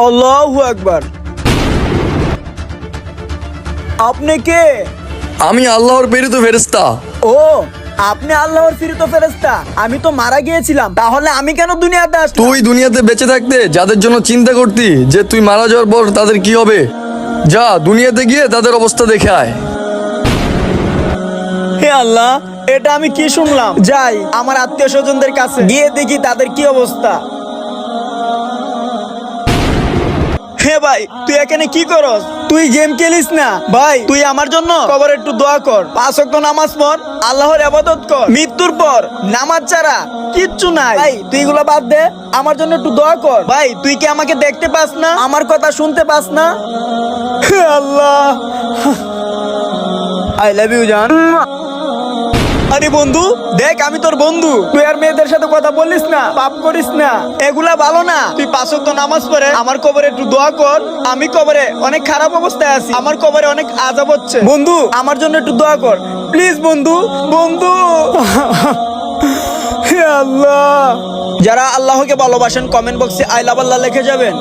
আল্লাহু আকবার। আপনি কে? আমি আল্লাহর প্রেরিত ফেরেশতা। ও, আপনি আল্লাহর প্রেরিত ফেরেশতা। আমি তো মারা গিয়েছিলাম, তাহলে আমি কেন দুনিয়াতে আসলাম? তুই দুনিয়াতে বেঁচে থাকতে যাদের জন্য চিন্তা করতি যে তুই মারা যাওয়ার পর তাদের কি হবে, যা দুনিয়াতে গিয়ে তাদের অবস্থা দেখে আয়। হে আল্লাহ, এটা আমি কি শুনলাম? যাই আমার আত্মীয় স্বজনদের কাছে গিয়ে দেখি তাদের কি অবস্থা। হে ভাই, তুই এখানে কি করস? তুই গেম খেলিস না ভাই? তুই আমার জন্য কবরে একটু দোয়া কর, 5 ওয়াক্ত নামাজ পড়, আল্লাহর ইবাদত কর। মৃত্যুর পর নামাজ ছাড়া কিচ্ছু নাই ভাই। তুই এগুলো বাদ দে, আমার জন্য একটু দোয়া কর। ভাই, তুই কি আমাকে দেখতে পাস না? আমার কথা শুনতে পাস না? হে আল্লাহ, আই লাভ ইউ জান। আরে বন্ধু, দেখ আমি তোর বন্ধু। তুই আর মেয়েদের সাথে কথা বলিস না, পাপ করিস না, এগুলা ভালো না। তুই 5 ওয়াক্ত নামাজ পড়ে আমার কবরে একটু দোয়া কর। আমি কবরে অনেক খারাপ অবস্থায় আছি, আমার কবরে অনেক আযাব হচ্ছে। বন্ধু, আমার জন্য একটু দোয়া কর প্লিজ বন্ধু। বন্ধু হে আল্লাহ। যারা আল্লাহকে ভালোবাসেন কমেন্ট বক্সে আই লাভ আল্লাহ লিখে যাবেন।